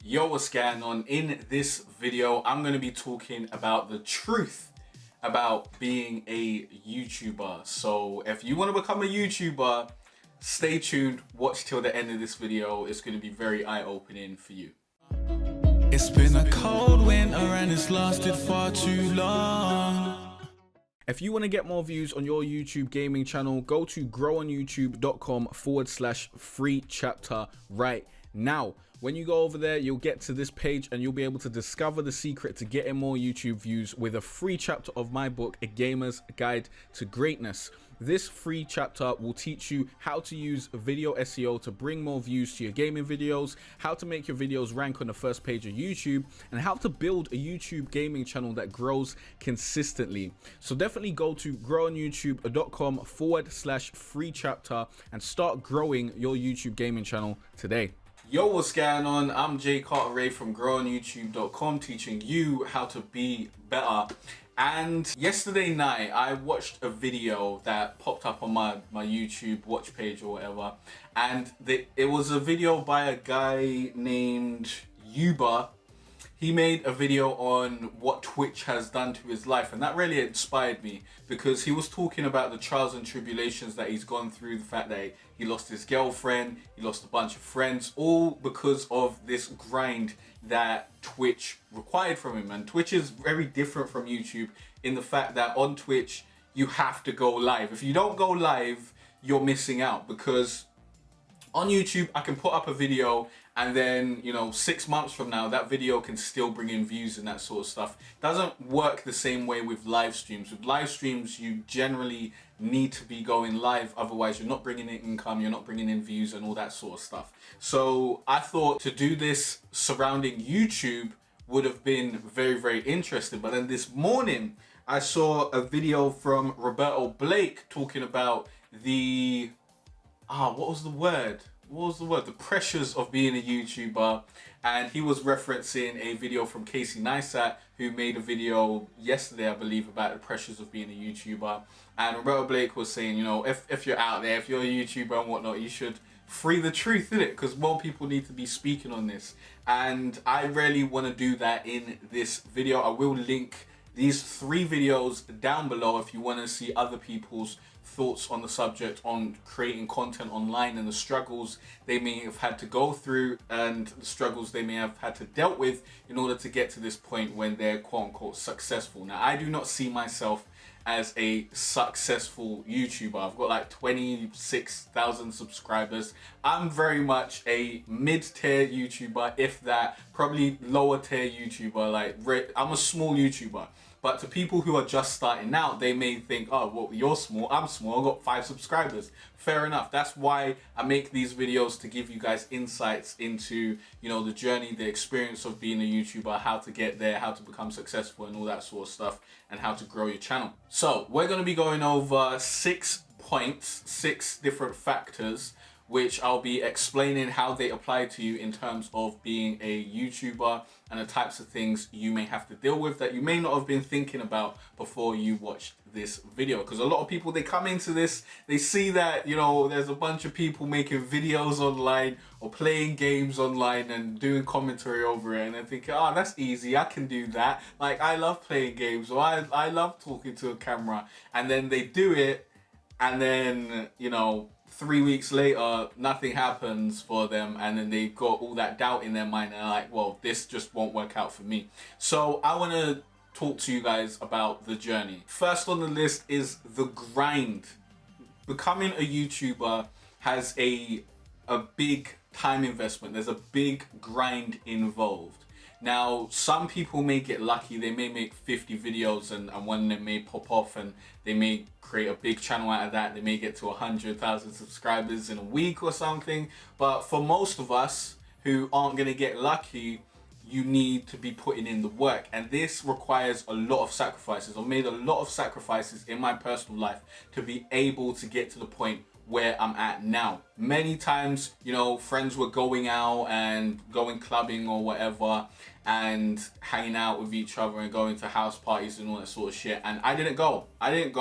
Yo, what's going on? In this video, I'm going to be talking about the truth about being a YouTuber. So if you want to become a YouTuber, stay tuned, watch till the end of this video. It's going to be very eye-opening for you. It's been a cold winter and it's lasted far too long. If you want to get more views on your YouTube gaming channel, go to growonyoutube.com/free chapter right now. When you go over there, you'll get to this page and you'll be able to discover the secret to getting more YouTube views with a free chapter of my book, A Gamer's Guide to Greatness. This free chapter will teach you how to use video SEO to bring more views to your gaming videos, how to make your videos rank on the first page of YouTube, and how to build a YouTube gaming channel that grows consistently. So definitely go to growonyoutube.com/free chapter and start growing your YouTube gaming channel today. Yo, what's going on? I'm Jay Cartere from growonyoutube.com, teaching you how to be better. And yesterday night, I watched a video that popped up on my YouTube watch page or whatever. And it was a video by a guy named YouTuber. He made a video on what Twitch has done to his life, and that really inspired me because he was talking about the trials and tribulations that he's gone through, the fact that he lost his girlfriend, he lost a bunch of friends, all because of this grind that Twitch required from him. And Twitch is very different from YouTube in the fact that on Twitch, you have to go live. If you don't go live, you're missing out, because on YouTube, I can put up a video and then, 6 months from now, that video can still bring in views and that sort of stuff. It doesn't work the same way with live streams. With live streams, you generally need to be going live. Otherwise, you're not bringing in income, you're not bringing in views and all that sort of stuff. So I thought to do this surrounding YouTube would have been very, very interesting. But then this morning, I saw a video from Roberto Blake talking about the what was the word? The pressures of being a YouTuber. And he was referencing a video from Casey Neistat, who made a video yesterday, I believe, about the pressures of being a YouTuber. And Roberto Blake was saying, if you're out there, if you're a YouTuber and whatnot, you should free the truth, innit? Because more people need to be speaking on this. And I really want to do that in this video. I will link these 3 videos down below if you want to see other people's thoughts on the subject on creating content online and the struggles they may have had to go through and the struggles they may have had to dealt with in order to get to this point when they're quote-unquote successful. Now, I do not see myself as a successful YouTuber. I've got like 26,000 subscribers. I'm very much a mid-tier YouTuber, if that, probably lower tier YouTuber. I'm a small YouTuber. But to people who are just starting out, they may think, oh, well, you're small, I'm small, I've got 5 subscribers. Fair enough. That's why I make these videos, to give you guys insights into, the journey, the experience of being a YouTuber, how to get there, how to become successful and all that sort of stuff, and how to grow your channel. So we're going to be going over 6 points, 6 different factors, which I'll be explaining how they apply to you in terms of being a YouTuber and the types of things you may have to deal with that you may not have been thinking about before you watched this video. Because a lot of people, they come into this, they see that, there's a bunch of people making videos online or playing games online and doing commentary over it, and they're thinking, oh, that's easy, I can do that. Like, I love playing games, or I love talking to a camera. And then they do it, and then, 3 weeks later, nothing happens for them, and then they've got all that doubt in their mind, and they're like, well, this just won't work out for me. So I want to talk to you guys about the journey. First on the list is the grind. Becoming a YouTuber has a big time investment. There's a big grind involved. Now, some people may get lucky. They may make 50 videos and one of them may pop off and they may create a big channel out of that. They may get to 100,000 subscribers in a week or something. But for most of us who aren't going to get lucky, you need to be putting in the work. And this requires a lot of sacrifices. I've made a lot of sacrifices in my personal life to be able to get to the point where I'm at now. Many times, friends were going out and going clubbing or whatever and hanging out with each other and going to house parties and all that sort of shit. And I didn't go. I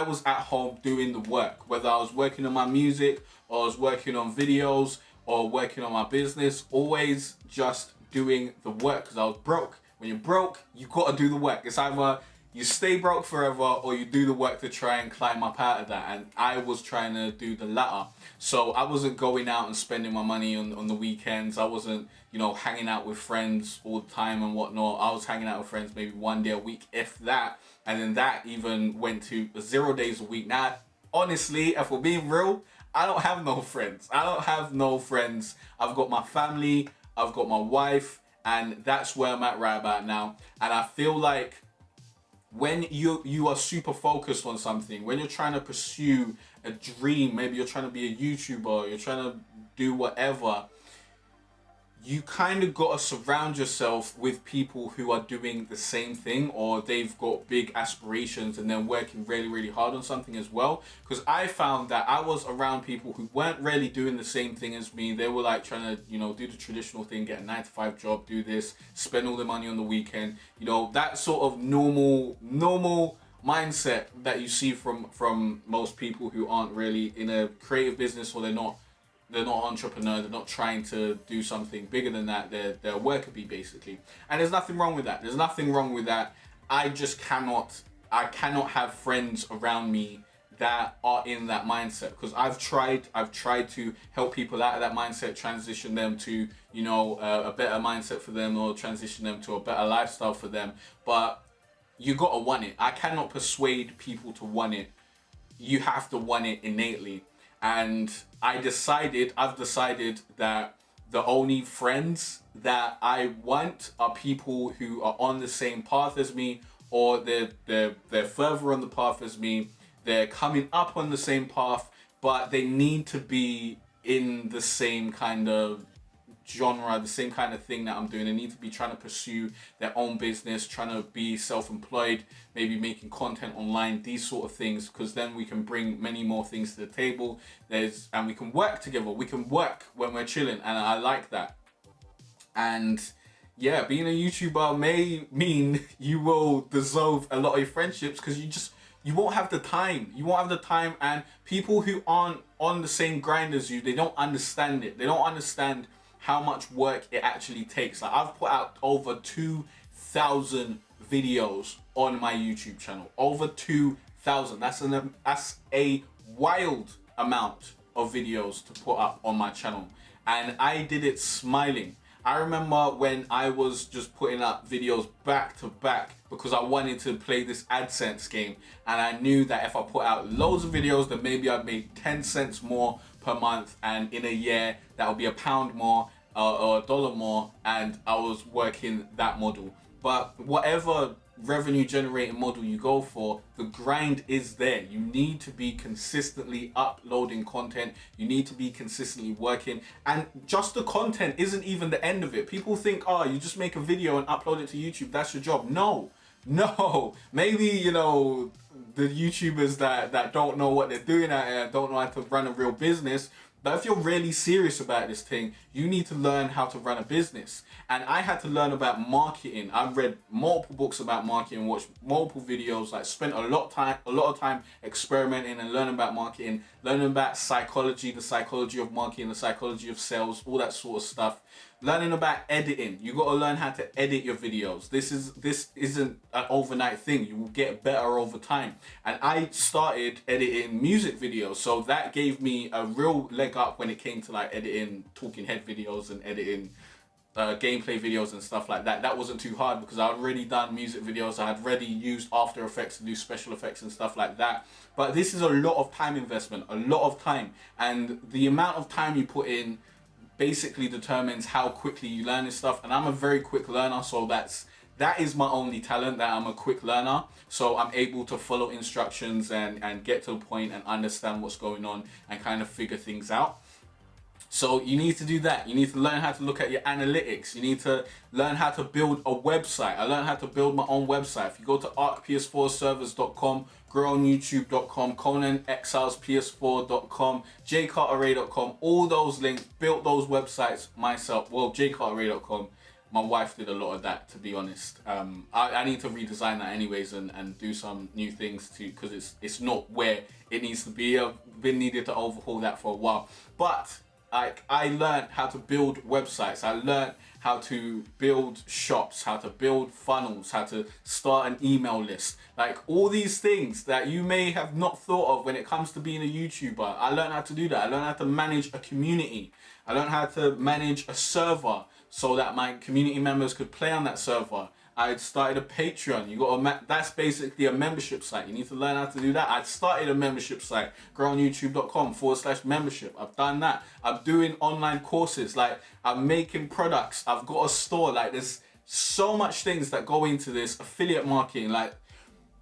was at home doing the work, whether I was working on my music or I was working on videos or working on my business, always just doing the work because I was broke. When you're broke, you got to do the work. It's either you stay broke forever or you do the work to try and climb up out of that. And I was trying to do the latter. So I wasn't going out and spending my money on the weekends. I wasn't, hanging out with friends all the time and whatnot. I was hanging out with friends maybe one day a week, if that. And then that even went to 0 days a week. Now, honestly, if we're being real, I don't have no friends. I've got my family, I've got my wife, and that's where I'm at right about now. And I feel like when you are super focused on something, when you're trying to pursue a dream, maybe you're trying to be a YouTuber, you're trying to do whatever, you kind of got to surround yourself with people who are doing the same thing, or they've got big aspirations and they're working really, really hard on something as well. Because I found that I was around people who weren't really doing the same thing as me. They were like trying to, do the traditional thing, get a 9-to-5 job, do this, spend all the money on the weekend. That sort of normal mindset that you see from most people who aren't really in a creative business, or they're not entrepreneurs, they're not trying to do something bigger than that, they're a worker bee basically. And there's nothing wrong with that. I just cannot have friends around me that are in that mindset, because I've tried to help people out of that mindset, transition them to a better mindset for them, or transition them to a better lifestyle for them. But you gotta want it. I cannot persuade people to want it. You have to want it innately. And I've decided that the only friends that I want are people who are on the same path as me, or they're further on the path as me. They're coming up on the same path, but they need to be in the same kind of genre, the same kind of thing that I'm doing. They need to be trying to pursue their own business, trying to be self-employed, maybe making content online, these sort of things, because then we can bring many more things to the table. And we can work together. We can work when we're chilling, and I like that. And yeah, being a YouTuber may mean you will dissolve a lot of your friendships, because you won't have the time. And people who aren't on the same grind as you, they don't understand it. They don't understand how much work it actually takes. Like, I've put out over 2,000 videos on my YouTube channel. Over 2,000. That's a wild amount of videos to put up on my channel. And I did it smiling. I remember when I was just putting up videos back to back because I wanted to play this AdSense game, and I knew that if I put out loads of videos, then maybe I'd make 10 cents more per month, and in a year that would be £1 more or $1 more, and I was working that model. But whatever revenue generating model you go for, the grind is there. You need to be consistently uploading content. You need to be consistently working, and just the content isn't even the end of it. People think, oh, you just make a video and upload it to YouTube, that's your job. No, maybe the YouTubers that don't know what they're doing out here, don't know how to run a real business. But if you're really serious about this thing, you need to learn how to run a business. And I had to learn about marketing. I've read multiple books about marketing, watched multiple videos, like spent a lot of time experimenting and learning about marketing, learning about psychology, the psychology of marketing, the psychology of sales, all that sort of stuff. Learning about editing. You got to learn how to edit your videos. This isn't an overnight thing. You will get better over time. And I started editing music videos, so that gave me a real leg up when it came to like editing talking head videos and editing gameplay videos and stuff like that. That wasn't too hard because I'd already done music videos. I had already used After Effects to do special effects and stuff like that. But this is a lot of time investment, a lot of time, and the amount of time you put in basically determines how quickly you learn this stuff. And I'm a very quick learner, so that is my only talent, that I'm a quick learner. So I'm able to follow instructions and get to the point and understand what's going on and kind of figure things out. So you need to do that. You need to learn how to look at your analytics. You need to learn how to build a website. I learned how to build my own website. If you go to arcps4servers.com, growonyoutube.com, conanexilesps4.com, jaycartere.com, all those links, built those websites myself. Well, jaycartere.com, my wife did a lot of that, to be honest. I need to redesign that anyways and do some new things too, because it's not where it needs to be. I've been needed to overhaul that for a while. But I learned how to build websites. I learned how to build shops, how to build funnels, how to start an email list. Like all these things that you may have not thought of when it comes to being a YouTuber. I learned how to do that. I learned how to manage a community. I learned how to manage a server so that my community members could play on that server. I started a Patreon. That's basically a membership site. You need to learn how to do that. I started a membership site, growonyoutube.com/membership. I've done that. I'm doing online courses. Like I'm making products. I've got a store. Like there's so much things that go into this affiliate marketing. Like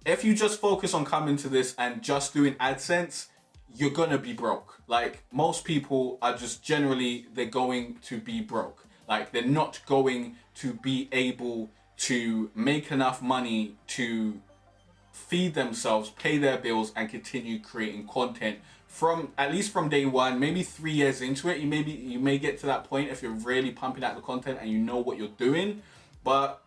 if you just focus on coming to this and just doing AdSense, you're gonna be broke. Like most people are just generally, they're going to be broke. Like they're not going to be able to make enough money to feed themselves, pay their bills, and continue creating content from at least from day one, maybe 3 years into it. You may get to that point if you're really pumping out the content and you know what you're doing. But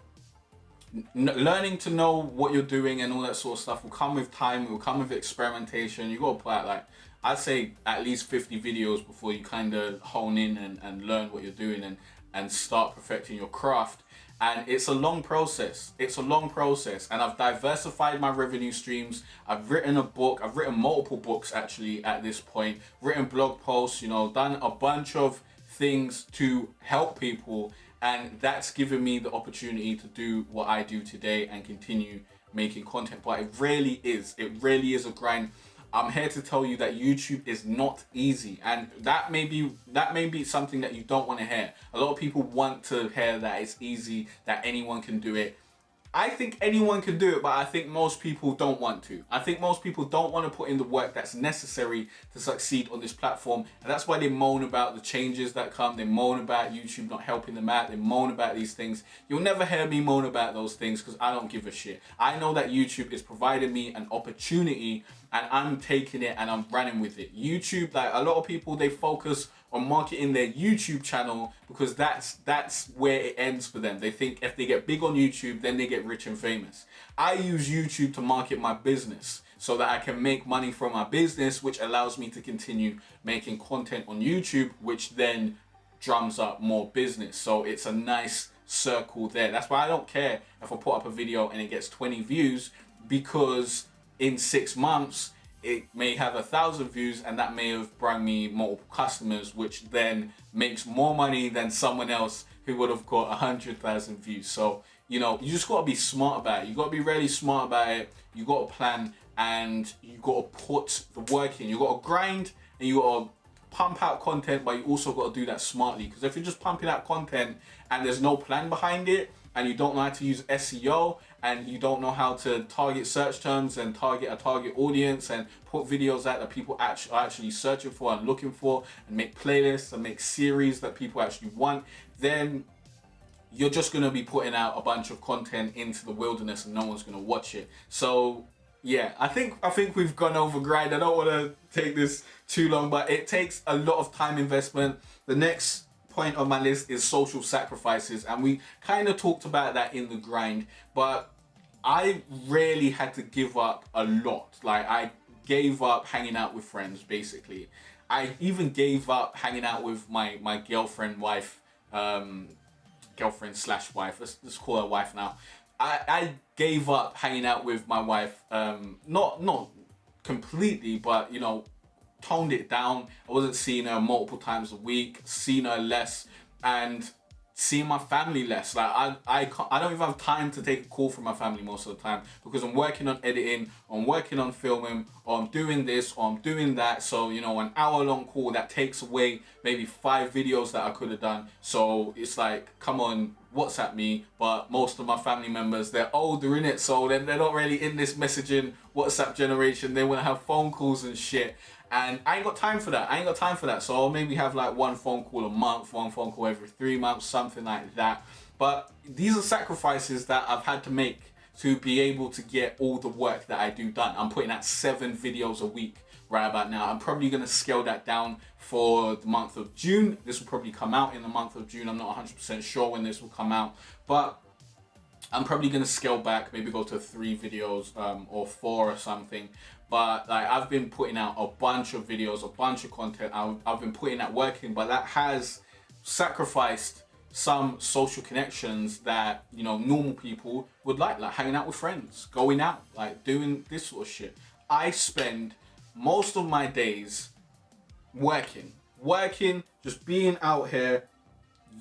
learning to know what you're doing and all that sort of stuff will come with time. It will come with experimentation. You got to put out like, I'd say at least 50 videos before you kind of hone in and learn what you're doing and start perfecting your craft. And it's a long process. And I've diversified my revenue streams. I've written a book. I've written multiple books actually at this point. Written blog posts, done a bunch of things to help people. And that's given me the opportunity to do what I do today and continue making content. But it really is a grind. I'm here to tell you that YouTube is not easy, and that may be something that you don't want to hear. A lot of people want to hear that it's easy, that anyone can do it. I think anyone can do it, but I think most people don't want to. I think most people don't want to put in the work that's necessary to succeed on this platform, and that's why they moan about the changes that come. They moan about YouTube not helping them out. They moan about these things. You'll never hear me moan about those things because I don't give a shit. I know that YouTube is providing me an opportunity, and I'm taking it and I'm running with it. YouTube, like a lot of people, they focus on marketing their YouTube channel because that's where it ends for them. They think if they get big on YouTube, then they get rich and famous. I use YouTube to market my business so that I can make money from my business, which allows me to continue making content on YouTube, which then drums up more business. So it's a nice circle there. That's why I don't care if I put up a video and it gets 20 views, because in 6 months it may have 1,000 views, and that may have brought me multiple customers, which then makes more money than someone else who would have got 100,000 views. So you just got to be smart about it. You got to be really smart about it. You got to plan, and you got to put the work in. You got to grind, and you got to pump out content, but you also got to do that smartly. Because if you're just pumping out content and there's no plan behind it, and you don't know how to use SEO, and you don't know how to target search terms and target a target audience and put videos out that people are actually searching for and looking for, and make playlists and make series that people actually want, then you're just going to be putting out a bunch of content into the wilderness and no one's going to watch it. So yeah, I think we've gone over grind. I don't want to take this too long, but it takes a lot of time investment. The next point on my list is social sacrifices, and we kind of talked about that in the grind, but I really had to give up a lot. Like I gave up hanging out with friends, basically. I even gave up hanging out with my girlfriend slash wife. Let's call her wife now. I gave up hanging out with my wife, not completely, but toned it down. I wasn't seeing her multiple times a week, seeing her less, and seeing my family less. Like I don't even have time to take a call from my family most of the time, because I'm working on editing, I'm working on filming, or I'm doing this, or I'm doing that. So an hour-long call that takes away maybe 5 videos that I could have done. So it's like, come on, WhatsApp me. But most of my family members, they're older in it, so then they're not really in this messaging WhatsApp generation. They want to have phone calls and shit. And I ain't got time for that. So I'll maybe have like 1 phone call a month, 1 phone call every 3 months, something like that. But these are sacrifices that I've had to make to be able to get all the work that I do done. I'm putting out 7 videos a week right about now. I'm probably going to scale that down for the month of June. This will probably come out in the month of June. I'm not 100% sure when this will come out, but I'm probably going to scale back, maybe go to 3 videos or 4 or something. but like I've been putting out a bunch of videos, a bunch of content. I've been putting that work in, but that has sacrificed some social connections that, you know, normal people would like hanging out with friends, going out, like doing this sort of shit. I spend most of my days working, just being out here,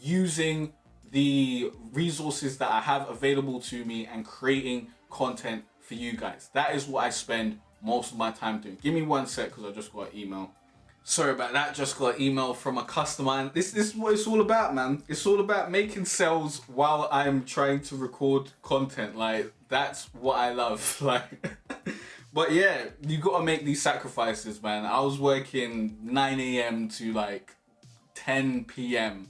using the resources that I have available to me and creating content for you guys. That is what I spend most of my time doing. Give me 1 sec, because I just got an email. Sorry about that, just got an email from a customer. And this is what it's all about, man. It's all about making sales while I'm trying to record content. Like, that's what I love. Like, but yeah, you gotta make these sacrifices, man. I was working 9 a.m. to like 10 p.m.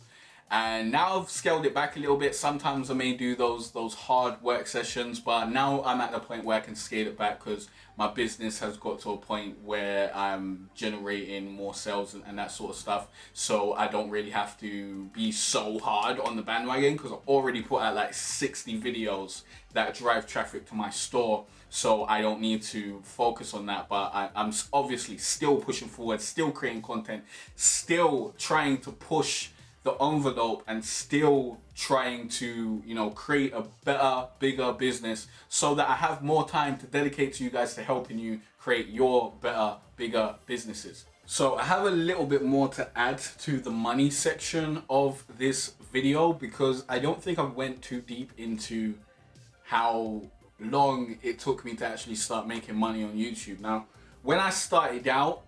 And now I've scaled it back a little bit. Sometimes I may do those hard work sessions, but now I'm at the point where I can scale it back because my business has got to a point where I'm generating more sales and that sort of stuff. So I don't really have to be so hard on the bandwagon because I've already put out like 60 videos that drive traffic to my store. So I don't need to focus on that, but I'm obviously still pushing forward, still creating content, still trying to push the envelope and still trying to, you know, create a better, bigger business so that I have more time to dedicate to you guys to helping you create your better, bigger businesses. So I have a little bit more to add to the money section of this video because I don't think I went too deep into how long it took me to actually start making money on YouTube. Now, when I started out,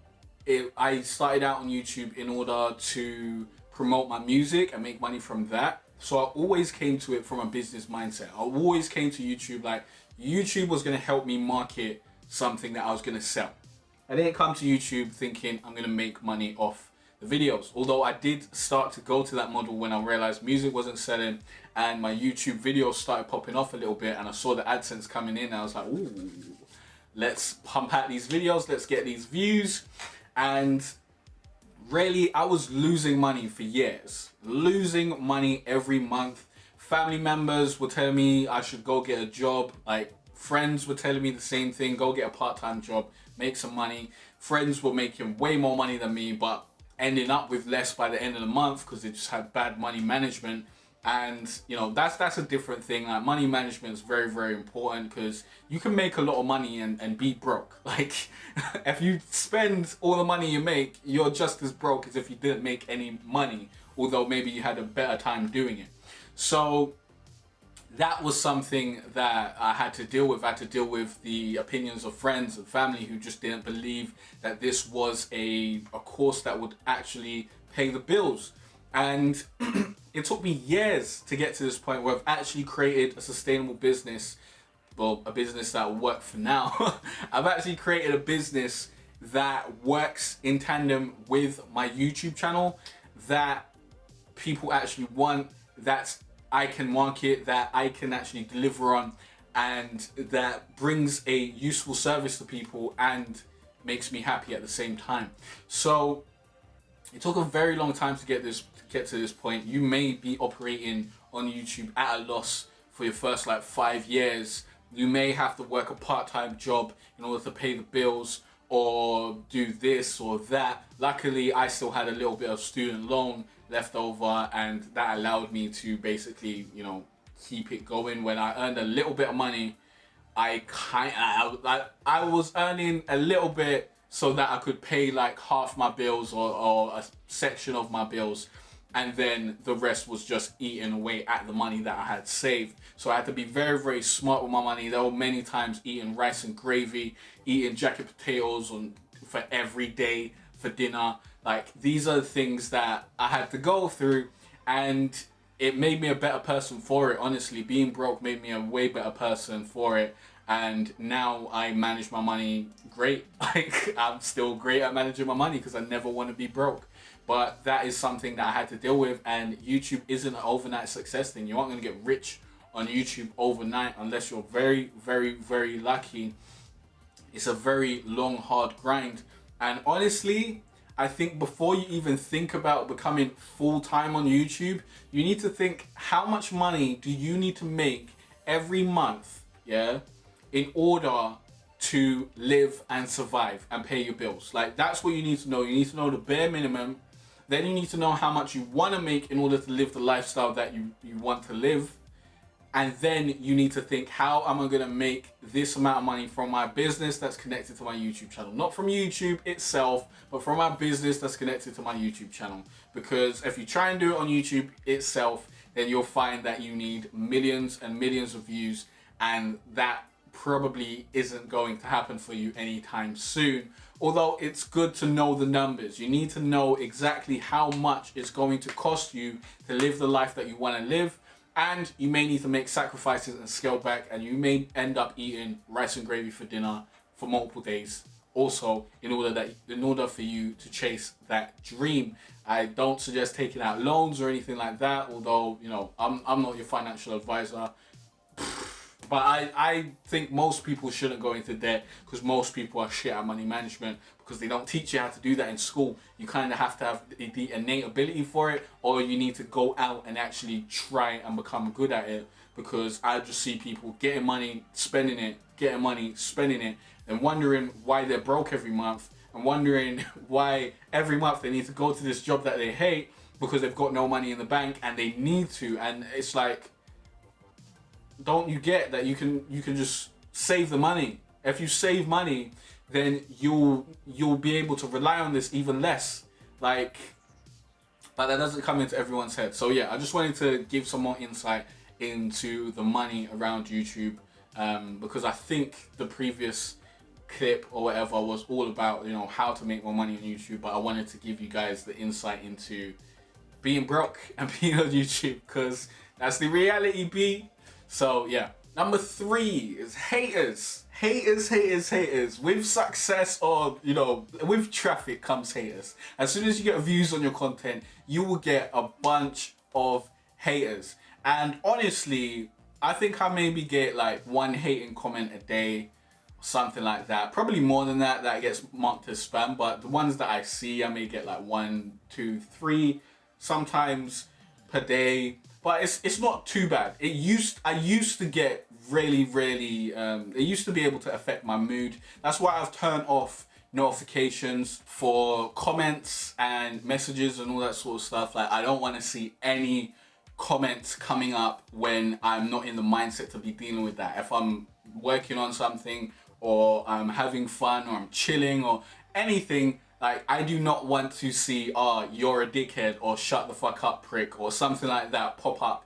I started out on YouTube in order to promote my music and make money from that. So I always came to it from a business mindset. I always came to YouTube like YouTube was going to help me market something that I was going to sell. I didn't come to YouTube thinking I'm going to make money off the videos. Although I did start to go to that model when I realized music wasn't selling and my YouTube videos started popping off a little bit and I saw the AdSense coming in and I was like, ooh, let's pump out these videos, let's get these views. And really, I was losing money for years. Losing money every month. Family members were telling me I should go get a job. Like, friends were telling me the same thing. Go get a part-time job, make some money. Friends were making way more money than me, but ending up with less by the end of the month because they just had bad money management. And, you know, that's a different thing. Like, money management is very, very important because you can make a lot of money and be broke. Like, if you spend all the money you make, you're just as broke as if you didn't make any money, although maybe you had a better time doing it. So that was something that I had to deal with. I had to deal with the opinions of friends and family who just didn't believe that this was a course that would actually pay the bills. And it took me years to get to this point where I've actually created a sustainable business. Well, a business that will work for now. I've actually created a business that works in tandem with my YouTube channel, that people actually want, that I can market, that I can actually deliver on, and that brings a useful service to people and makes me happy at the same time. So it took a very long time to get to this point. You may be operating on YouTube at a loss for your first like 5 years. You may have to work a part-time job in order to pay the bills or do this or that. Luckily, I still had a little bit of student loan left over, and that allowed me to basically, you know, keep it going. When I earned a little bit of money, I was earning a little bit so that I could pay like half my bills or a section of my bills, and then the rest was just eating away at the money that I had saved. So I had to be very, very smart with my money. There were many times eating rice and gravy, eating jacket potatoes for every day for dinner. Like, these are the things that I had to go through, and it made me a better person for it. Honestly, being broke made me a way better person for it. And now I manage my money great. Like, I'm still great at managing my money because I never want to be broke. But that is something that I had to deal with, and YouTube isn't an overnight success thing. You aren't going to get rich on YouTube overnight unless you're very, very, very lucky. It's a very long, hard grind. And honestly, I think before you even think about becoming full-time on YouTube, you need to think, how much money do you need to make every month, yeah, in order to live and survive and pay your bills. Like, that's what you need to know. You need to know the bare minimum. Then you need to know how much you want to make in order to live the lifestyle that you want to live. And then you need to think, how am I going to make this amount of money from my business that's connected to my YouTube channel? Not from YouTube itself, but from my business that's connected to my YouTube channel. Because if you try and do it on YouTube itself, then you'll find that you need millions and millions of views, and that probably isn't going to happen for you anytime soon. Although it's good to know the numbers. You need to know exactly how much it's going to cost you to live the life that you want to live. And you may need to make sacrifices and scale back, and you may end up eating rice and gravy for dinner for multiple days. Also, in order for you to chase that dream. I don't suggest taking out loans or anything like that. Although, you know, I'm not your financial advisor. But I think most people shouldn't go into debt, because most people are shit at money management, because they don't teach you how to do that in school. You kind of have to have the innate ability for it, or you need to go out and actually try and become good at it. Because I just see people getting money, spending it, getting money, spending it, and wondering why they're broke every month, and wondering why every month they need to go to this job that they hate because they've got no money in the bank and they need to. And it's like, don't you get that you can just save the money? If you save money, then you'll be able to rely on this even less. Like, but that doesn't come into everyone's head. So yeah, I just wanted to give some more insight into the money around YouTube, because I think the previous clip or whatever was all about, you know, how to make more money on YouTube, but I wanted to give you guys the insight into being broke and being on YouTube, because that's the reality, B. So yeah, number 3 is haters. Haters. With success, or, you know, with traffic comes haters. As soon as you get views on your content, you will get a bunch of haters. And honestly, I think I maybe get like 1 hating comment a day, something like that. Probably more than that gets marked as spam, but the ones that I see, I may get like 1, 2, 3 sometimes per day. But it's not too bad. I used to get really, it used to be able to affect my mood. That's why I've turned off notifications for comments and messages and all that sort of stuff. Like, I don't want to see any comments coming up when I'm not in the mindset to be dealing with that. If I'm working on something, or I'm having fun, or I'm chilling, or anything, like, I do not want to see, you're a dickhead, or shut the fuck up, prick, or something like that pop up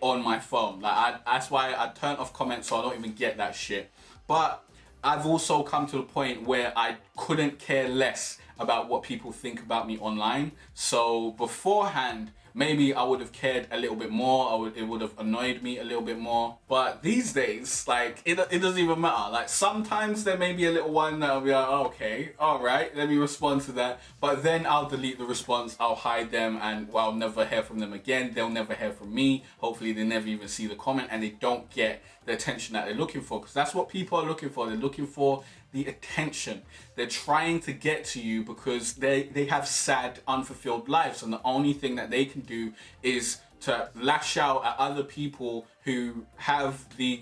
on my phone. Like, that's why I turn off comments, so I don't even get that shit. But I've also come to the point where I couldn't care less about what people think about me online. So beforehand, maybe I would have cared a little bit more. It would have annoyed me a little bit more. But these days, like, it doesn't even matter. Like, sometimes there may be a little one that'll be like, okay, all right, let me respond to that. But then I'll delete the response, I'll hide them, and I'll never hear from them again. They'll never hear from me. Hopefully they never even see the comment, and they don't get the attention that they're looking for. Because that's what people are looking for. They're looking for the attention. They're trying to get to you because they have sad, unfulfilled lives, and the only thing that they can do is to lash out at other people who have the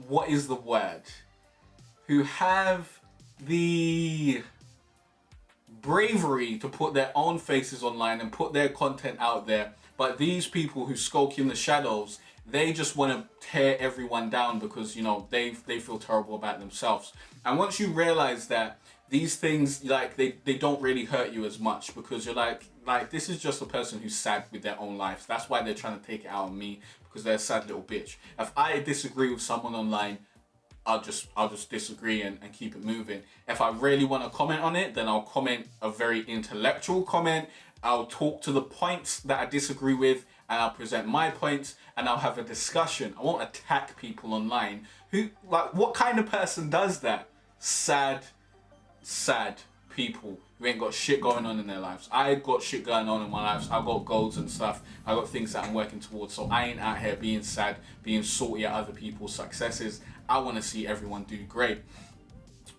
what is the word? Who have the bravery to put their own faces online and put their content out there. But these people who skulk in the shadows, they just want to tear everyone down because, you know, they feel terrible about themselves. And once you realize that these things, like, they don't really hurt you as much, because you're like this is just a person who's sad with their own life. That's why they're trying to take it out on me, because they're a sad little bitch. If I disagree with someone online, I'll just disagree and keep it moving. If I really want to comment on it, then I'll comment a very intellectual comment. I'll talk to the points that I disagree with, and I'll present my points, and I'll have a discussion. I won't attack people online. What kind of person does that? Sad people who ain't got shit going on in their lives. I got shit going on in my life. I got goals and stuff. I got things that I'm working towards. So I ain't out here being sad, being salty at other people's successes. I want to see everyone do great.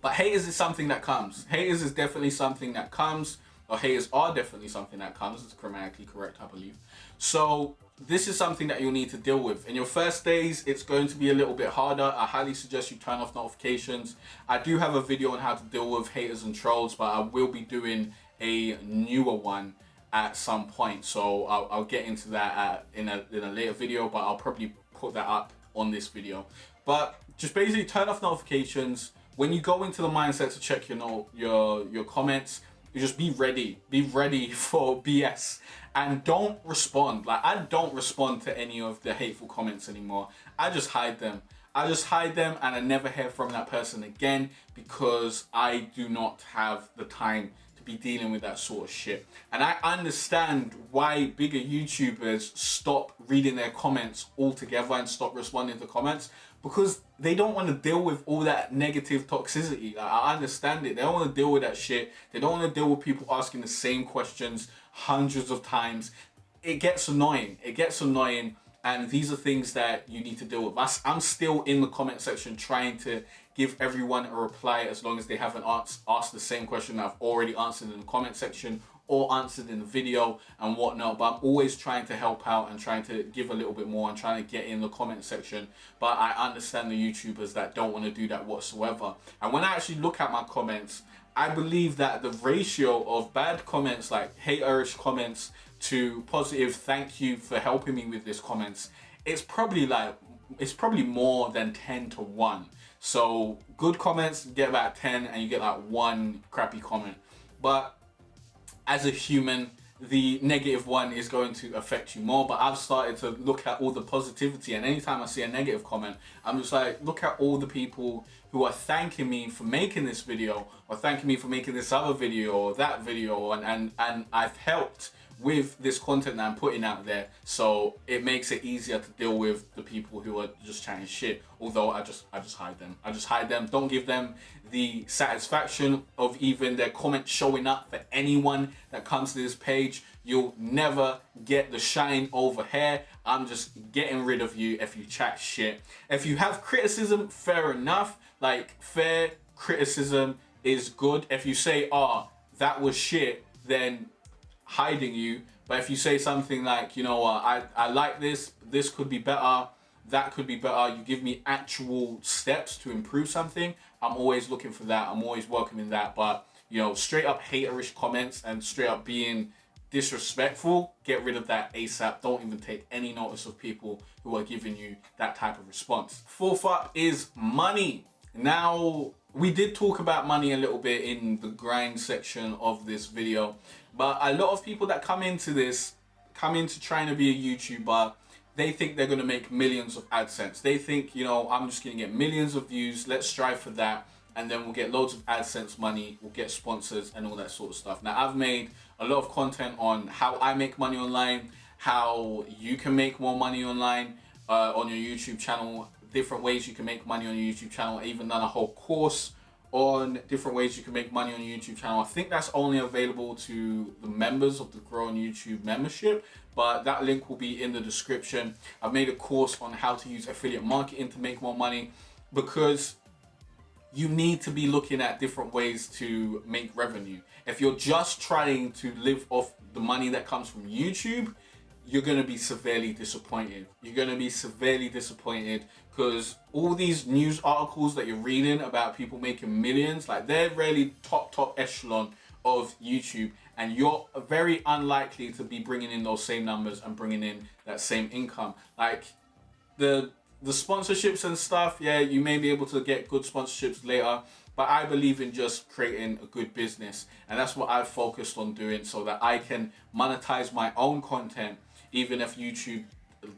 But haters is something that comes. Haters is definitely something that comes. Or haters are definitely something that comes. It's grammatically correct, I believe. So this is something that you'll need to deal with. In your first days, it's going to be a little bit harder. I highly suggest you turn off notifications. I do have a video on how to deal with haters and trolls, but I will be doing a newer one at some point. So I'll get into that in a later video, but I'll probably put that up on this video. But just basically turn off notifications. When you go into the mindset to check your comments, you just be ready for BS, and don't respond. Like, I don't respond to any of the hateful comments anymore. I just hide them. And I never hear from that person again, because I do not have the time to be dealing with that sort of shit. And I understand why bigger YouTubers stop reading their comments altogether and stop responding to comments, because they don't want to deal with all that negative toxicity. Like, I understand it. They don't want to deal with that shit. They don't want to deal with people asking the same questions hundreds of times. It gets annoying. And these are things that you need to deal with. I'm still in the comment section trying to give everyone a reply, as long as they haven't asked the same question that I've already answered in the comment section or answered in the video and whatnot. But I'm always trying to help out and trying to give a little bit more and trying to get in the comment section. But I understand the YouTubers that don't want to do that whatsoever. And when I actually look at my comments, I believe that the ratio of bad comments, like haterish comments, to positive thank you for helping me with this comments, it's probably more than 10 to 1. So good comments, you get about 10, and you get like 1 crappy comment. But as a human, the negative one is going to affect you more. But I've started to look at all the positivity, and anytime I see a negative comment, I'm just like, look at all the people who are thanking me for making this video, or thanking me for making this other video or that video, and I've helped with this content that I'm putting out there. So it makes it easier to deal with the people who are just chatting shit. Although I just hide them. Don't give them the satisfaction of even their comment showing up for anyone that comes to this page. You'll never get the shine over here. I'm just getting rid of you if you chat shit. If you have criticism, fair enough. Like, fair criticism is good. If you say, that was shit, then hiding you. But if you say something like, you know what, I like this could be better, that could be better, you give me actual steps to improve something, I'm always looking for that. I'm always welcoming that. But, you know, straight up haterish comments and straight up being disrespectful, get rid of that ASAP. Don't even take any notice of people who are giving you that type of response. Fourth up is money. Now, we did talk about money a little bit in the grind section of this video, but a lot of people that come into trying to be a YouTuber, they think they're going to make millions of AdSense. They think, you know, I'm just going to get millions of views, let's strive for that, and then we'll get loads of AdSense money, we'll get sponsors and all that sort of stuff. Now, I've made a lot of content on how I make money online, how you can make more money online on your YouTube channel, different ways you can make money on your YouTube channel. I even done a whole course on different ways you can make money on your YouTube channel. I think that's only available to the members of the Grow on YouTube membership, but that link will be in the description. I've made a course on how to use affiliate marketing to make more money, because you need to be looking at different ways to make revenue. If you're just trying to live off the money that comes from YouTube, you're going to be severely disappointed. Because all these news articles that you're reading about people making millions, like, they're really top echelon of YouTube, and you're very unlikely to be bringing in those same numbers and bringing in that same income. Like, the sponsorships and stuff, yeah, you may be able to get good sponsorships later, but I believe in just creating a good business, and that's what I've focused on doing, so that I can monetize my own content, even if YouTube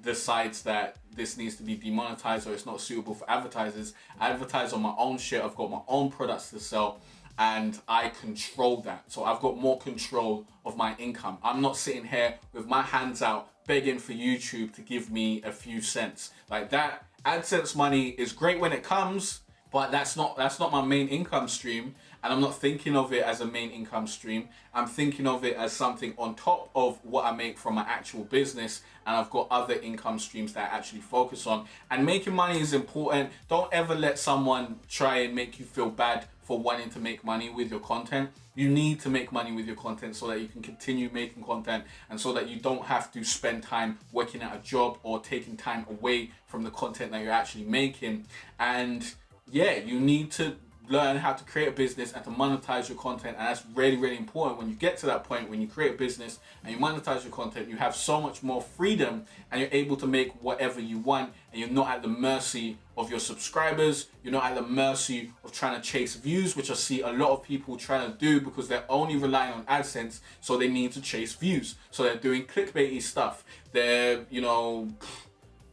decides that this needs to be demonetized or it's not suitable for advertisers. I advertise on my own shit, I've got my own products to sell, and I control that. So I've got more control of my income. I'm not sitting here with my hands out begging for YouTube to give me a few cents. Like, that AdSense money is great when it comes, but that's not my main income stream. and I'm not thinking of it as a main income stream. I'm thinking of it as something on top of what I make from my actual business, and I've got other income streams that I actually focus on. And making money is important. Don't ever let someone try and make you feel bad for wanting to make money with your content. You need to make money with your content so that you can continue making content, and so that you don't have to spend time working at a job or taking time away from the content that you're actually making. And yeah, you need to learn how to create a business and to monetize your content. And that's really, really important. When you get to that point, when you create a business and you monetize your content, you have so much more freedom, and you're able to make whatever you want, and you're not at the mercy of your subscribers. You're not at the mercy of trying to chase views, which I see a lot of people trying to do because they're only relying on AdSense, so they need to chase views. So they're doing clickbaity stuff. They're,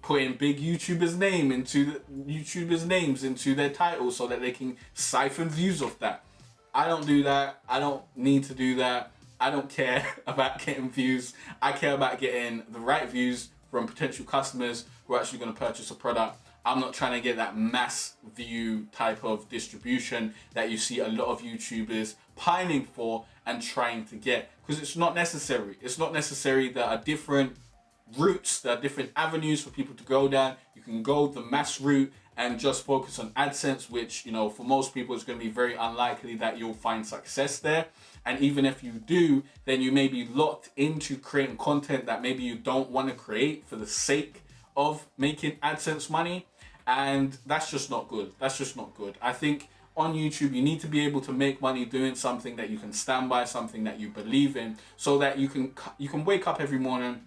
putting big YouTubers' names into their titles so that they can siphon views off that. I don't do that. I don't need to do that. I don't care about getting views. I care about getting the right views from potential customers who are actually going to purchase a product. I'm not trying to get that mass view type of distribution that you see a lot of YouTubers pining for and trying to get, because it's not necessary. It's not necessary. There are different routes, there are different avenues for people to go down. You can go the mass route and just focus on AdSense, which, for most people it's going to be very unlikely that you'll find success there. And even if you do, then you may be locked into creating content that maybe you don't want to create for the sake of making AdSense money. And that's just not good. That's just not good. I think on YouTube, you need to be able to make money doing something that you can stand by, something that you believe in, so that you can wake up every morning,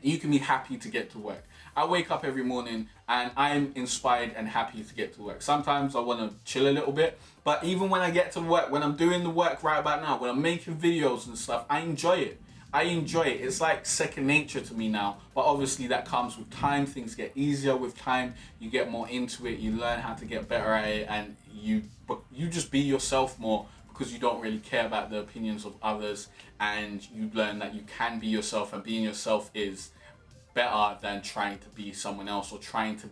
you can be happy to get to work. I wake up every morning and I'm inspired and happy to get to work. Sometimes I want to chill a little bit, but even when I get to work, when I'm doing the work right about now, when I'm making videos and stuff, I enjoy it. It's like second nature to me now. But obviously that comes with time. Things get easier with time. You get more into it. You learn how to get better at it, and you just be yourself more, because you don't really care about the opinions of others, and you learn that you can be yourself, and being yourself is better than trying to be someone else or trying to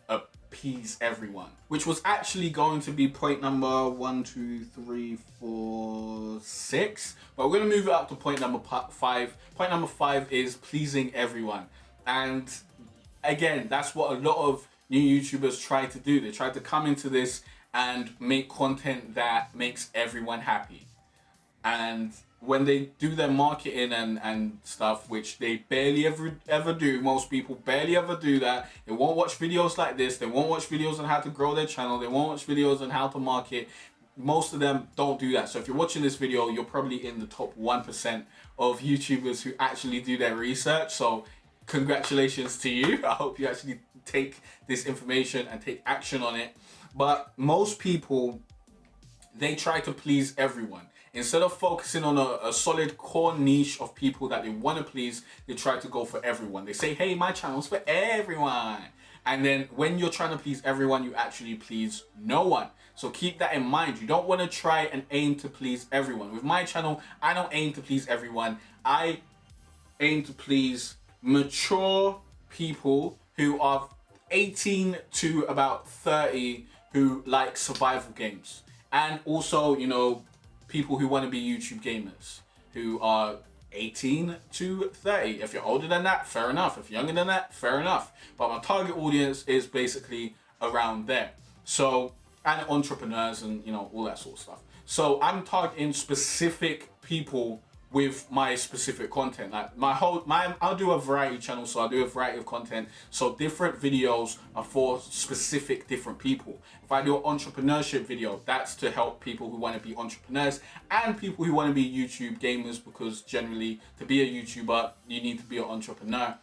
appease everyone, which was actually going to be point number 1, 2, 3, 4, 6, but we're going to move it up to point number 5. Point number 5 is pleasing everyone. And again, that's what a lot of new YouTubers try to do. They try to come into this and make content that makes everyone happy. And when they do their marketing and stuff, which they barely ever do, most people barely ever do that. They won't watch videos like this. They won't watch videos on how to grow their channel. They won't watch videos on how to market. Most of them don't do that. So if you're watching this video, you're probably in the top 1% of YouTubers who actually do their research. So congratulations to you. I hope you actually take this information and take action on it. But most people, they try to please everyone. Instead of focusing on a solid core niche of people that they want to please, they try to go for everyone. They say, hey, my channel's for everyone. And then when you're trying to please everyone, you actually please no one. So keep that in mind. You don't want to try and aim to please everyone. With my channel, I don't aim to please everyone. I aim to please mature people who are 18 to about 30 who like survival games. And also, people who want to be YouTube gamers, who are 18 to 30. If you're older than that, fair enough. If you're younger than that, fair enough. But my target audience is basically around there. So, and entrepreneurs and, all that sort of stuff. So I'm targeting specific people with my specific content. Like I'll do a variety channel, so I'll do a variety of content. So different videos are for specific different people. If I do an entrepreneurship video, that's to help people who want to be entrepreneurs and people who want to be YouTube gamers, because generally to be a YouTuber, you need to be an entrepreneur.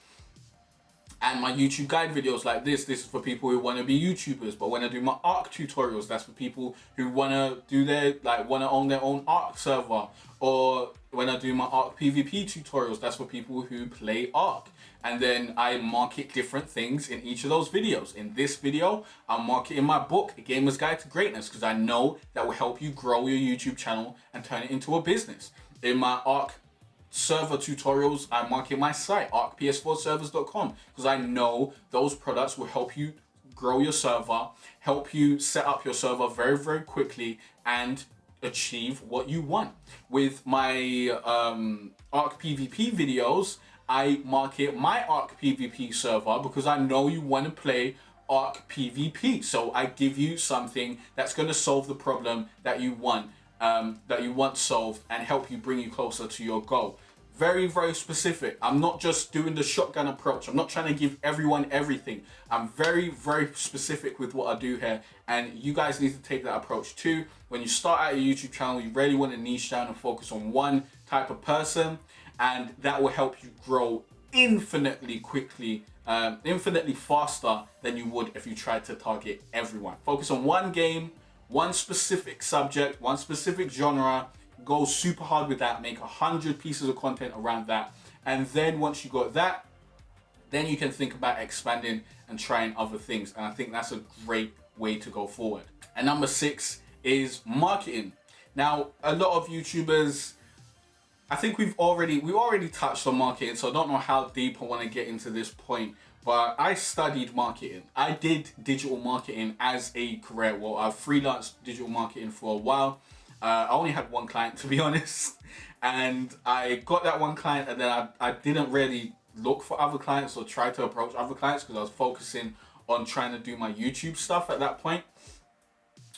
And my YouTube guide videos like this is for people who want to be YouTubers. But when I do my ARC tutorials, that's for people who want to want to own their own ARC server. Or when I do my ARC PvP tutorials, that's for people who play ARC. And then I market different things in each of those videos. In this video, I'm marketing my book, A Gamer's Guide to Greatness, because I know that will help you grow your YouTube channel and turn it into a business. In my ARC server tutorials, I market my site, arcps4servers.com, because I know those products will help you grow your server, help you set up your server very, very quickly, and achieve what you want. With my Arc PvP videos, I market my Arc PvP server because I know you want to play Arc PvP. So I give you something that's going to solve the problem that you want solved and help you bring you closer to your goal. Very, very specific. I'm not just doing the shotgun approach. I'm not trying to give everyone everything. I'm very, very specific with what I do here. And you guys need to take that approach too. When you start out your YouTube channel, you really want to niche down and focus on one type of person. And that will help you grow infinitely quickly, infinitely faster than you would if you tried to target everyone. Focus on one game, one specific subject, one specific genre. Go super hard with that, make 100 pieces of content around that. And then once you got that, then you can think about expanding and trying other things. And I think that's a great way to go forward. And number 6 is marketing. Now, a lot of YouTubers, I think we've already touched on marketing, so I don't know how deep I want to get into this point. But I studied marketing. I did digital marketing as a career. Well, I've freelanced digital marketing for a while. I only had one client, to be honest, and I got that one client, and then I didn't really look for other clients or try to approach other clients because I was focusing on trying to do my YouTube stuff at that point.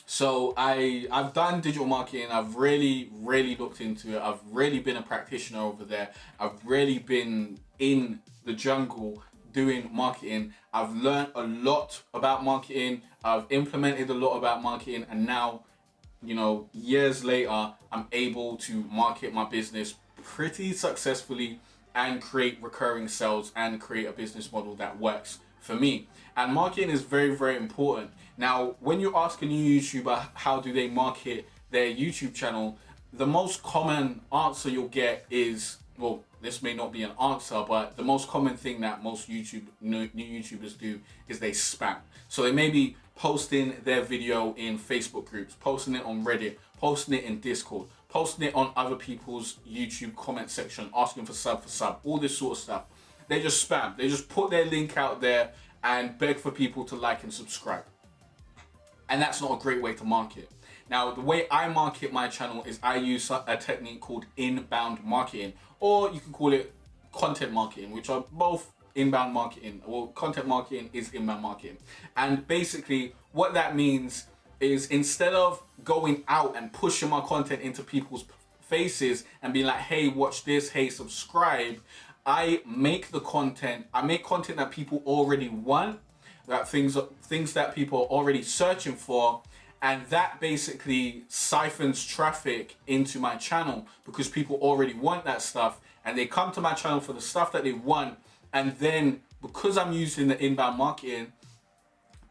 So I've done digital marketing. I've really looked into it. I've really been a practitioner over there. I've really been in the jungle doing marketing. I've learned a lot about marketing. I've implemented a lot about marketing, and now, you know, years later, I'm able to market my business pretty successfully and create recurring sales and create a business model that works for me. And marketing is very, very important. Now, when you ask a new YouTuber how do they market their YouTube channel, the most common answer you'll get is, well, this may not be an answer, but the most common thing that most new YouTubers do is they spam. So they may be posting their video in Facebook groups, posting it on Reddit, posting it in Discord, posting it on other people's YouTube comment section, asking for sub, all this sort of stuff. They just spam. They just put their link out there and beg for people to like and subscribe. And that's not a great way to market. Now, the way I market my channel is I use a technique called inbound marketing, or you can call it content marketing, which are both inbound marketing. Well, content marketing is inbound marketing. And basically what that means is, instead of going out and pushing my content into people's faces and being like, hey, watch this, hey, subscribe, I make content that people already want, that things that people are already searching for, and that basically siphons traffic into my channel because people already want that stuff and they come to my channel for the stuff that they want. And then because I'm using the inbound marketing,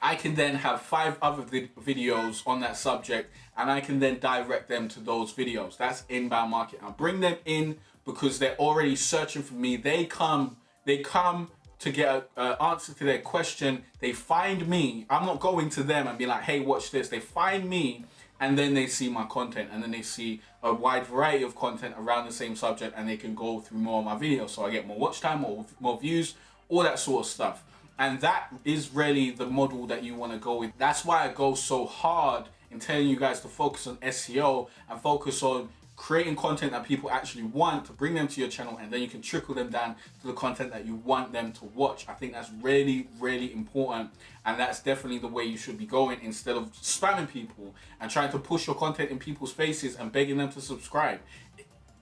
I can then have 5 other videos on that subject, and I can then direct them to those videos. That's inbound marketing. I bring them in because they're already searching for me. They come to get an answer to their question. They find me. I'm not going to them and be like, hey, watch this. They find me, and then they see my content, and then they see a wide variety of content around the same subject, and they can go through more of my videos. So I get more watch time, more views, all that sort of stuff. And that is really the model that you want to go with. That's why I go so hard in telling you guys to focus on SEO and focus on creating content that people actually want to bring them to your channel, and then you can trickle them down to the content that you want them to watch. I think that's really, really important, and that's definitely the way you should be going, instead of spamming people and trying to push your content in people's faces and begging them to subscribe.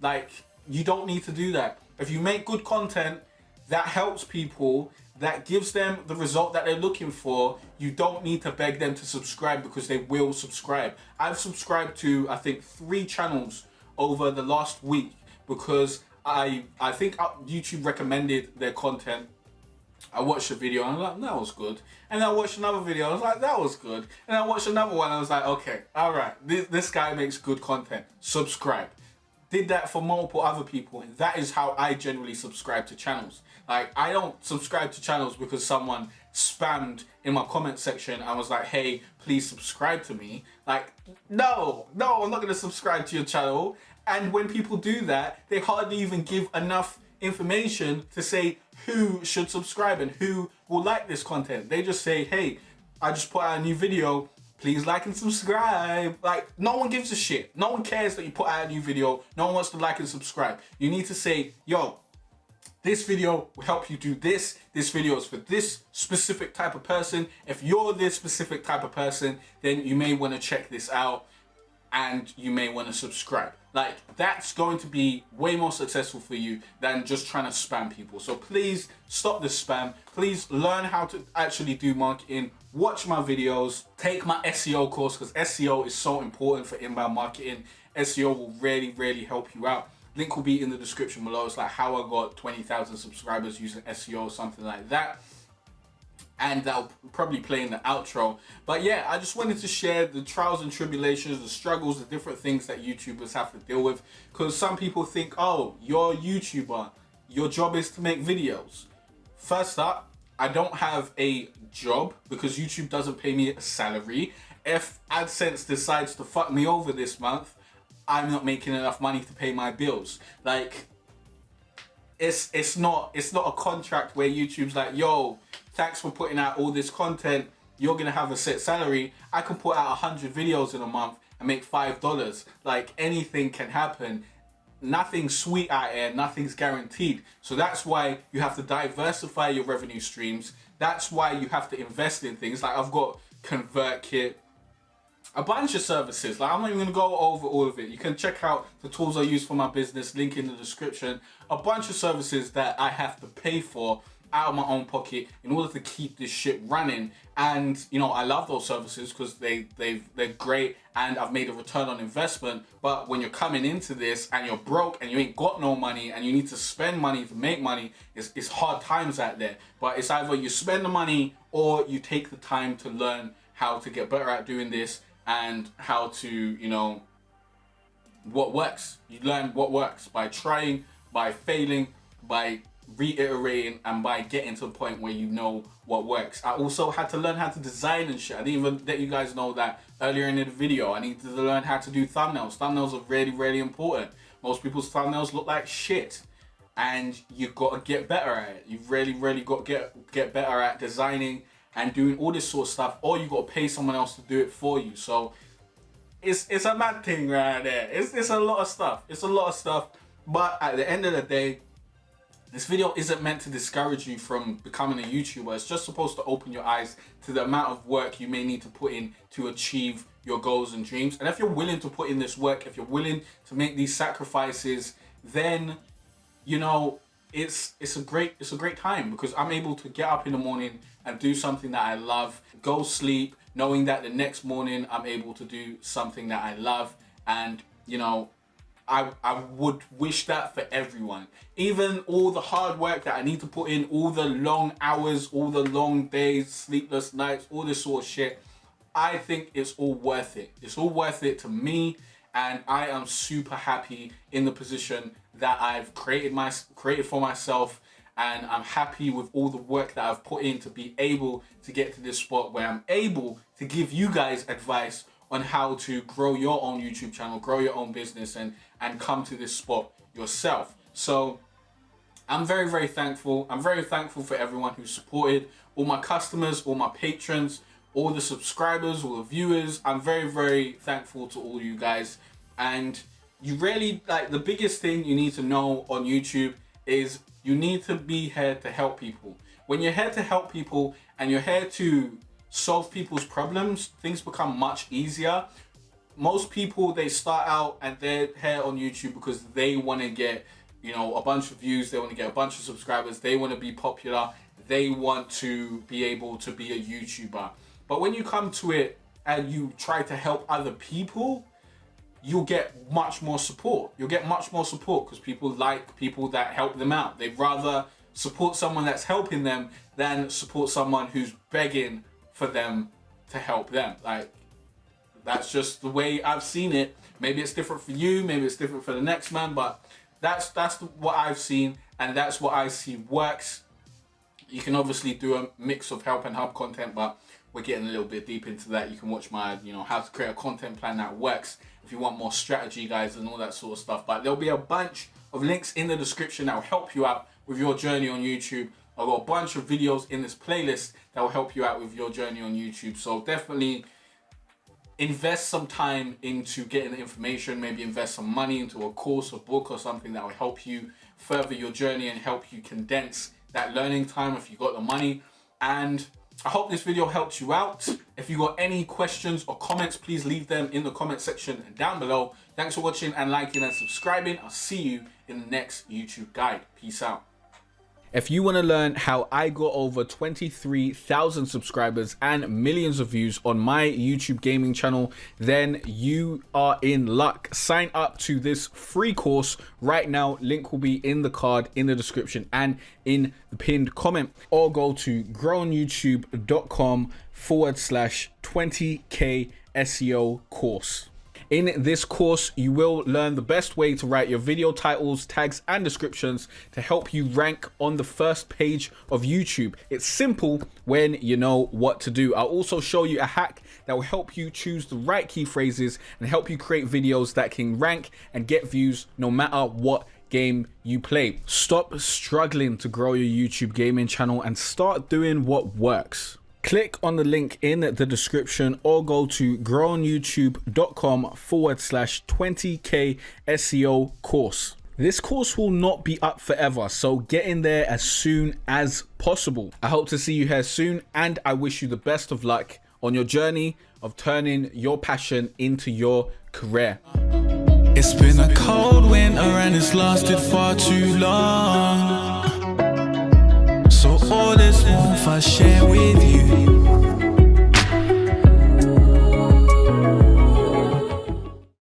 Like, you don't need to do that. If you make good content that helps people, that gives them the result that they're looking for, you don't need to beg them to subscribe, because they will subscribe. I've subscribed to, I think, 3 channels over the last week because I think YouTube recommended their content. I watched a video and I was like, that was good. And I watched another video, I was like, that was good. And I watched another one, I was like, okay, all right, this guy makes good content, subscribe. Did that for multiple other people, and that is how I generally subscribe to channels. Like, I don't subscribe to channels because someone spammed in my comment section and was like, hey, please subscribe to me. Like, no, I'm not going to subscribe to your channel. And when people do that, they hardly even give enough information to say who should subscribe and who will like this content. They just say, hey, I just put out a new video, please like and subscribe. Like, no one gives a shit. No one cares that you put out a new video. No one wants to like and subscribe. You need to say, yo, this video will help you do this. This video is for this specific type of person. If you're this specific type of person, then you may want to check this out and you may want to subscribe. Like, that's going to be way more successful for you than just trying to spam people. So please stop the spam. Please learn how to actually do marketing. Watch my videos. Take my SEO course, because SEO is so important for inbound marketing. SEO will really, really help you out. Link will be in the description below. It's like how I got 20,000 subscribers using SEO or something like that. And that'll probably play in the outro. But yeah, I just wanted to share the trials and tribulations, the struggles, the different things that YouTubers have to deal with. Because some people think, oh, you're a YouTuber, your job is to make videos. First up, I don't have a job because YouTube doesn't pay me a salary. If AdSense decides to fuck me over this month, I'm not making enough money to pay my bills. Like, it's not a contract where YouTube's like, yo, thanks for putting out all this content, you're gonna have a set salary. I can put out 100 videos in a month and make $5. Like, anything can happen. Nothing's sweet out here, nothing's guaranteed. So that's why you have to diversify your revenue streams. That's why you have to invest in things. Like, I've got ConvertKit, a bunch of services. Like, I'm not even gonna go over all of it. You can check out the tools I use for my business, link in the description. A bunch of services that I have to pay for out of my own pocket in order to keep this shit running. And you know, I love those services because they're great and I've made a return on investment. But when you're coming into this and you're broke and you ain't got no money and you need to spend money to make money, it's hard times out there. But it's either you spend the money or you take the time to learn how to get better at doing this and how to, you know, what works. You learn what works by trying, by failing, by reiterating, and by getting to a point where you know what works. I also had to learn how to design and shit. I didn't even let you guys know that earlier in the video. I needed to learn how to do thumbnails. Thumbnails are really, really important. Most people's thumbnails look like shit, and you've got to get better at it. You've really, really got to get better at designing and doing all this sort of stuff, or you got to pay someone else to do it for you. So it's a mad thing right there. It's a lot of stuff. It's a lot of stuff. But at the end of the day, this video isn't meant to discourage you from becoming a YouTuber. It's just supposed to open your eyes to the amount of work you may need to put in to achieve your goals and dreams. And if you're willing to put in this work, if you're willing to make these sacrifices, then, you know, it's a great time, because I'm able to get up in the morning and do something that I love, go sleep, knowing that the next morning I'm able to do something that I love. And, you know, I would wish that for everyone. Even all the hard work that I need to put in, all the long hours, all the long days, sleepless nights, all this sort of shit, I think it's all worth it. It's all worth it to me, and I am super happy in the position that I've created for myself, and I'm happy with all the work that I've put in to be able to get to this spot where I'm able to give you guys advice on how to grow your own YouTube channel, grow your own business, and come to this spot yourself. So I'm very, very thankful. I'm very thankful for everyone who supported, all my customers, all my patrons, all the subscribers, all the viewers. I'm very, very thankful to all you guys. And you really, like, the biggest thing you need to know on YouTube is you need to be here to help people. When you're here to help people and you're here to solve people's problems, things become much easier. Most people, they start out and they're here on YouTube because they want to get, you know, a bunch of views, they want to get a bunch of subscribers, they want to be popular, they want to be able to be a YouTuber. But when you come to it and you try to help other people, you'll get much more support. You'll get much more support because people like people that help them out. They'd rather support someone that's helping them than support someone who's begging for them to help them. Like, that's just the way I've seen it. Maybe it's different for you, maybe it's different for the next man, but that's what I've seen, and that's what I see works. You can obviously do a mix of help and hub content, but we're getting a little bit deep into that. You can watch my, you know, how to create a content plan that works if you want more strategy, guys, and all that sort of stuff. But there'll be a bunch of links in the description that will help you out with your journey on YouTube. I've got a bunch of videos in this playlist that will help you out with your journey on YouTube. So definitely invest some time into getting the information, maybe invest some money into a course or book or something that will help you further your journey and help you condense that learning time if you got the money. And I hope this video helped you out. If you got any questions or comments, please leave them in the comment section down below. Thanks for watching and liking and subscribing. I'll see you in the next YouTube guide. Peace out. If you want to learn how I got over 23,000 subscribers and millions of views on my YouTube gaming channel, then you are in luck. Sign up to this free course right now. Link will be in the card, in the description, and in the pinned comment. Or go to growonyoutube.com/20k SEO course. In this course, you will learn the best way to write your video titles, tags, and descriptions to help you rank on the first page of YouTube. It's simple when you know what to do. I'll also show you a hack that will help you choose the right key phrases and help you create videos that can rank and get views no matter what game you play. Stop struggling to grow your YouTube gaming channel and start doing what works. Click on the link in the description or go to growonyoutube.com/20k SEO course. This course will not be up forever, so get in there as soon as possible. I hope to see you here soon, and I wish you the best of luck on your journey of turning your passion into your career. It's been a cold winter and it's lasted far too long. So all this warmth I share with you.